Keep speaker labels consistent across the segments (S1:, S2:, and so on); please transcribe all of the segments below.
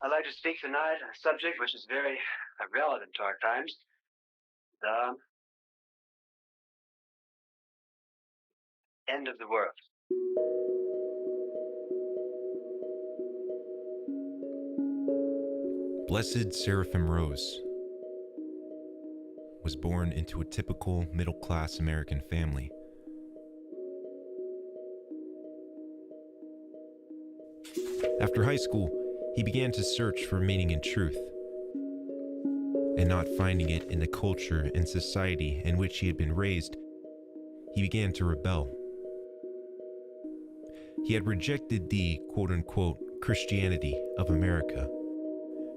S1: I'd like to speak tonight on a subject which is very relevant to our times, the end of the world.
S2: Blessed Serafim Rose was born into a typical middle-class American family. After high school, he began to search for meaning and truth, and not finding it in the culture and society in which he had been raised, he began to rebel. He had rejected the quote-unquote Christianity of America,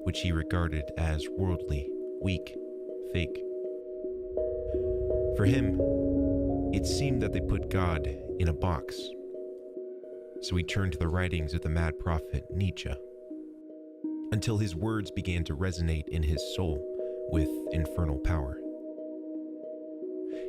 S2: which he regarded as worldly, weak, fake. For him, it seemed that they put God in a box. So he turned to the writings of the mad prophet Nietzsche, until his words began to resonate in his soul with infernal power.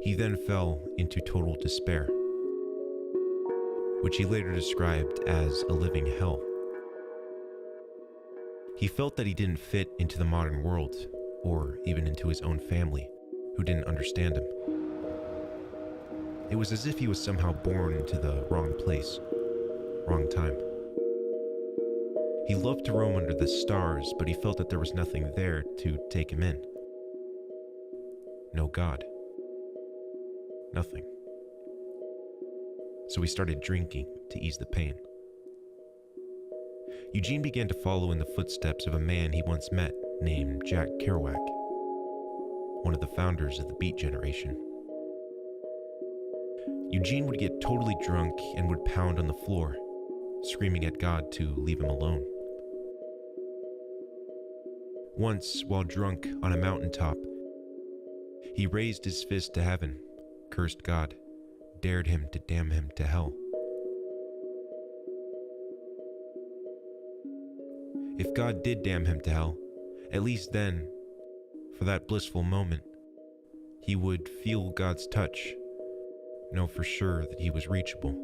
S2: He then fell into total despair, which he later described as a living hell. He felt that he didn't fit into the modern world, or even into his own family, who didn't understand him. It was as if he was somehow born into the wrong place, wrong time. He loved to roam under the stars, but he felt that there was nothing there to take him in. No God. Nothing. So he started drinking to ease the pain. Eugene began to follow in the footsteps of a man he once met named Jack Kerouac, one of the founders of the Beat Generation. Eugene would get totally drunk and would pound on the floor, screaming at God to leave him alone. Once, while drunk on a mountaintop, he raised his fist to heaven, cursed God, dared him to damn him to hell. If God did damn him to hell, at least then, for that blissful moment, he would feel God's touch, know for sure that he was reachable.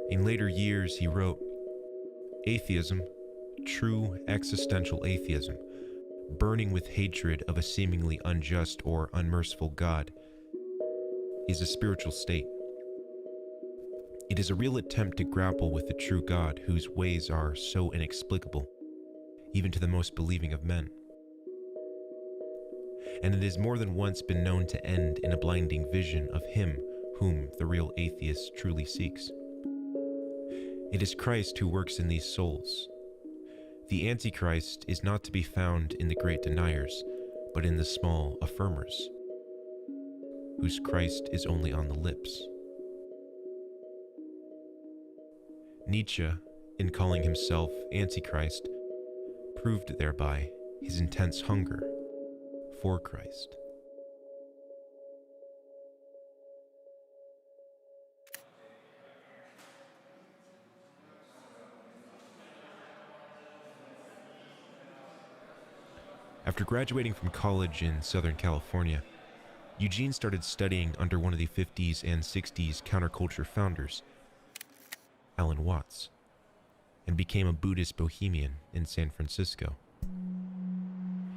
S2: In later years, he wrote, "Atheism, true existential atheism, burning with hatred of a seemingly unjust or unmerciful God, is a spiritual state. It is a real attempt to grapple with the true God whose ways are so inexplicable, even to the most believing of men. And it has more than once been known to end in a blinding vision of him whom the real atheist truly seeks. It is Christ who works in these souls. The Antichrist is not to be found in the great deniers, but in the small affirmers, whose Christ is only on the lips." Nietzsche, in calling himself Antichrist, proved thereby his intense hunger for Christ. After graduating from college in Southern California, Eugene started studying under one of the 50s and 60s counterculture founders, Alan Watts, and became a Buddhist bohemian in San Francisco.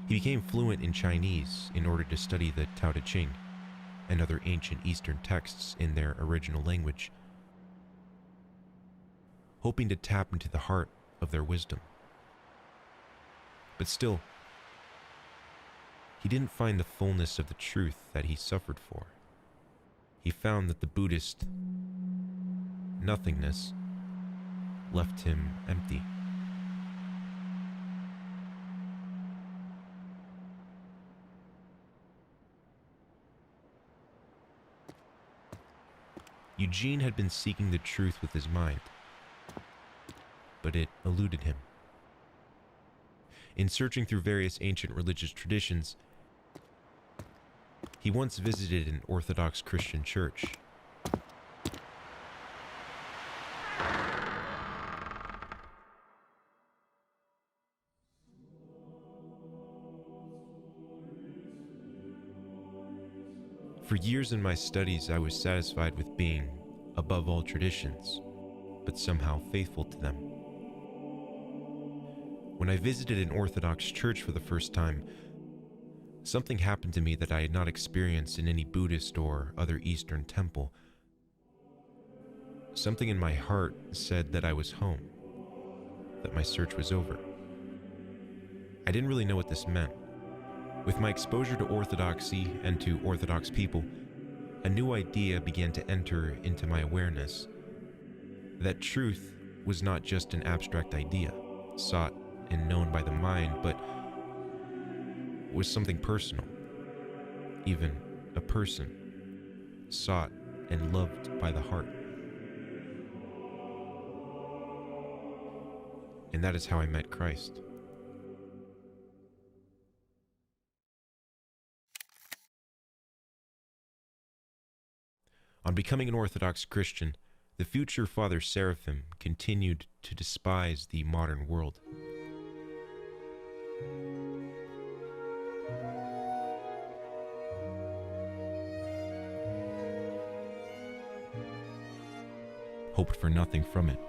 S2: He became fluent in Chinese in order to study the Tao Te Ching and other ancient Eastern texts in their original language, hoping to tap into the heart of their wisdom. But still, he didn't find the fullness of the truth that he suffered for. He found that the Buddhist nothingness left him empty. Eugene had been seeking the truth with his mind, but it eluded him. In searching through various ancient religious traditions, he once visited an Orthodox Christian church. For years in my studies, I was satisfied with being above all traditions, but somehow faithful to them. When I visited an Orthodox church for the first time, something happened to me that I had not experienced in any Buddhist or other Eastern temple. Something in my heart said that I was home, that my search was over. I didn't really know what this meant. With my exposure to Orthodoxy and to Orthodox people, a new idea began to enter into my awareness. That truth was not just an abstract idea, sought and known by the mind, but was something personal, even a person, sought and loved by the heart. And that is how I met Christ. On becoming an Orthodox Christian, the future Father Serafim continued to despise the modern world. Hoped for nothing from it.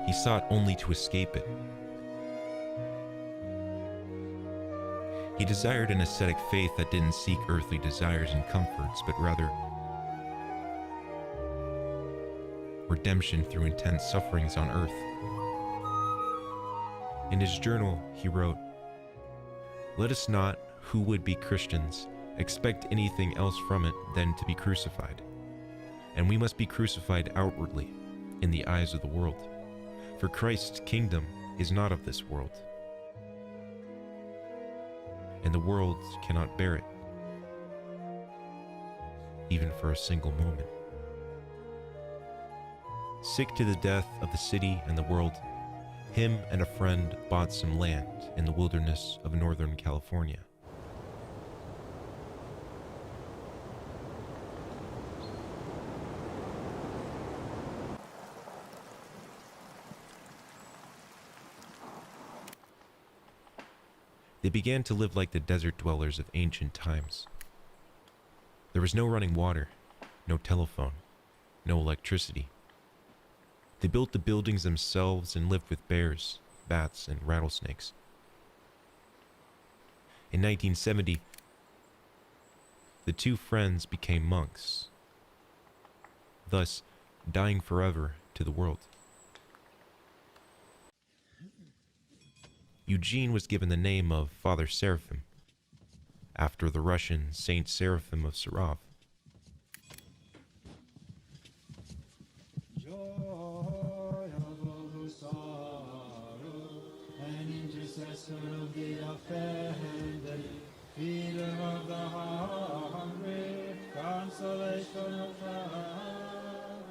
S2: He sought only to escape it. He desired an ascetic faith that didn't seek earthly desires and comforts, but rather redemption through intense sufferings on earth. In his journal, he wrote, "Let us not, who would be Christians, expect anything else from it than to be crucified. And we must be crucified outwardly, in the eyes of the world. For Christ's kingdom is not of this world, and the world cannot bear it, even for a single moment." Sick to the death of the city and the world, him and a friend bought some land in the wilderness of Northern California. They began to live like the desert dwellers of ancient times. There was no running water, no telephone, no electricity. They built the buildings themselves and lived with bears, bats, and rattlesnakes. In 1970, the two friends became monks, thus dying forever to the world. Eugene was given the name of Father Serafim, after the Russian Saint Seraphim of Sarov.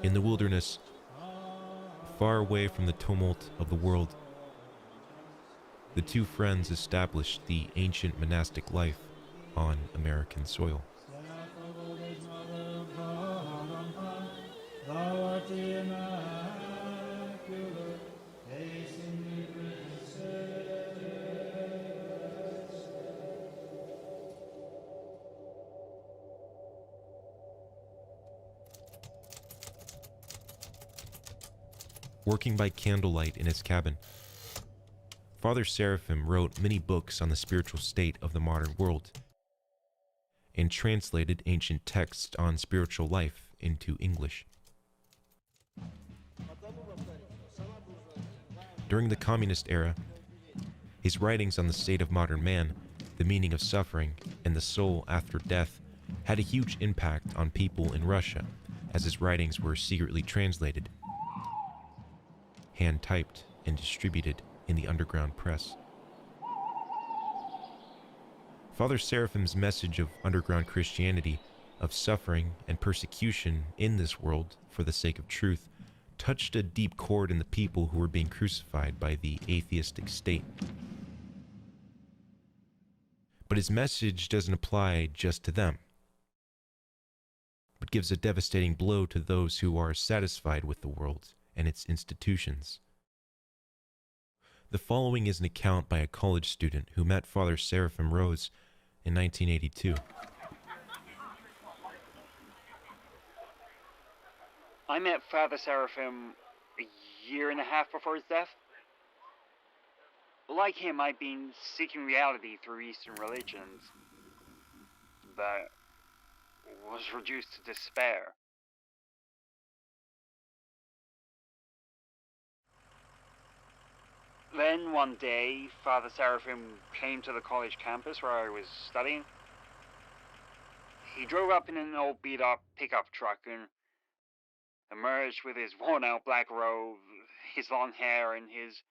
S2: In the wilderness, far away from the tumult of the world, the two friends established the ancient monastic life on American soil. Working by candlelight in his cabin, Father Serafim wrote many books on the spiritual state of the modern world and translated ancient texts on spiritual life into English. During the communist era, his writings on the state of modern man, the meaning of suffering, and the soul after death had a huge impact on people in Russia, as his writings were secretly translated, hand-typed, and distributed in the underground press. Father Serafim's message of underground Christianity, of suffering and persecution in this world for the sake of truth, touched a deep chord in the people who were being crucified by the atheistic state. But his message doesn't apply just to them, but gives a devastating blow to those who are satisfied with the world and its institutions. The following is an account by a college student who met Father Serafim Rose in 1982.
S3: I met Father Serafim a year and a half before his death. Like him, I'd been seeking reality through Eastern religions, but was reduced to despair. Then one day, Father Serafim came to the college campus where I was studying. He drove up in an old beat-up pickup truck and emerged with his worn-out black robe, his long hair, and his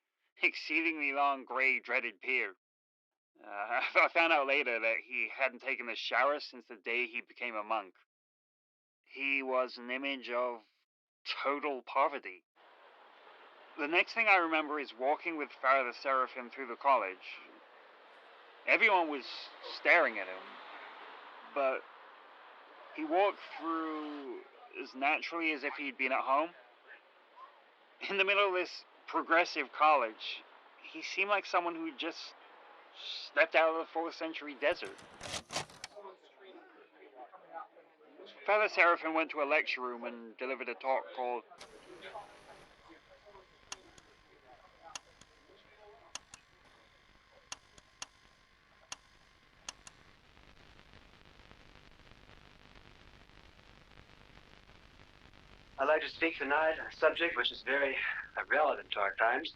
S3: exceedingly long grey dreaded beard. I found out later that he hadn't taken a shower since the day he became a monk. He was an image of total poverty. The next thing I remember is walking with Father Serafim through the college. Everyone was staring at him, but he walked through as naturally as if he'd been at home. In the middle of this progressive college, he seemed like someone who just stepped out of the 4th century desert. Father Serafim went to a lecture room and delivered a talk called
S1: I'd like to speak tonight on a subject which is very relevant to our times,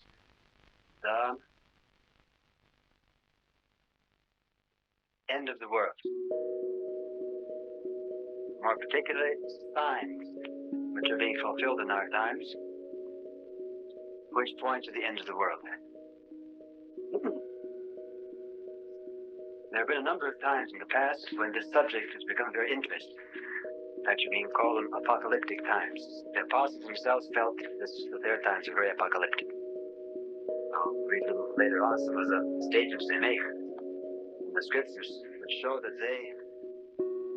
S1: the end of the world. More particularly, signs which are being fulfilled in our times, which point to the end of the world. There have been a number of times in the past when this subject has become very interesting. Actually being called them apocalyptic times. The apostles themselves felt that their times are very apocalyptic. I'll read a little later on some of the statements they make in the scriptures, which show that they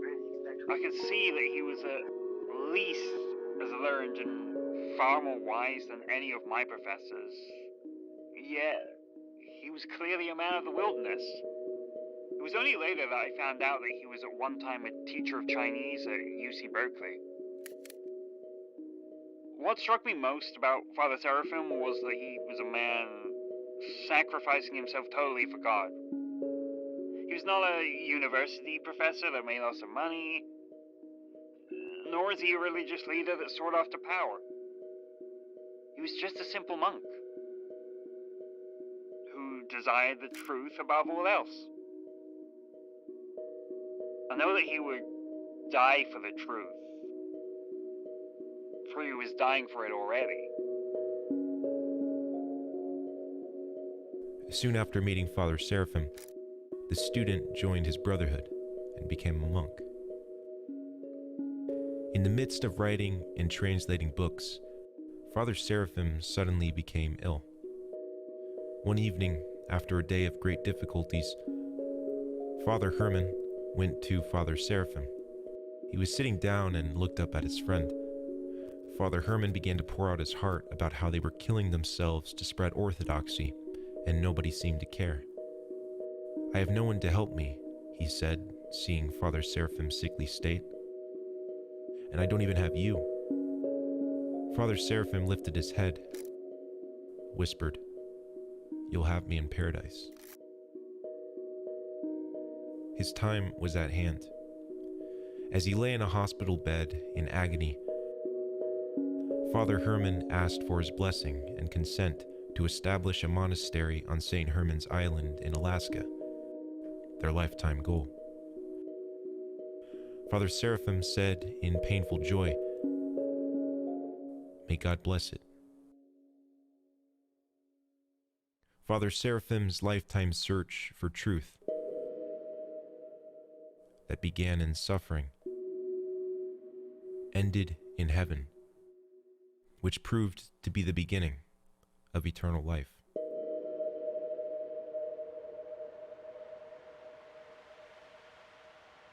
S1: really expect.
S3: I could see that he was at least as learned and far more wise than any of my professors. Yet, he was clearly a man of the wilderness. It was only later that I found out that he was at one time a teacher of Chinese at UC Berkeley. What struck me most about Father Serafim was that he was a man sacrificing himself totally for God. He was not a university professor that made lots of money, nor is he a religious leader that soared off to power. He was just a simple monk who desired the truth above all else. I know that he would die for the truth, for he was dying for it already.
S2: Soon after meeting Father Serafim, the student joined his brotherhood and became a monk. In the midst of writing and translating books, Father Serafim suddenly became ill. One evening, after a day of great difficulties, Father Herman went to Father Serafim. He was sitting down and looked up at his friend. Father Herman began to pour out his heart about how they were killing themselves to spread orthodoxy, and nobody seemed to care. "I have no one to help me," he said, seeing Father Seraphim's sickly state. "And I don't even have you." Father Serafim lifted his head, whispered, "You'll have me in paradise." His time was at hand. As he lay in a hospital bed in agony, Father Herman asked for his blessing and consent to establish a monastery on St. Herman's Island in Alaska, their lifetime goal. Father Serafim said in painful joy, "May God bless it." Father Seraphim's lifetime search for truth that began in suffering ended in heaven, which proved to be the beginning of eternal life.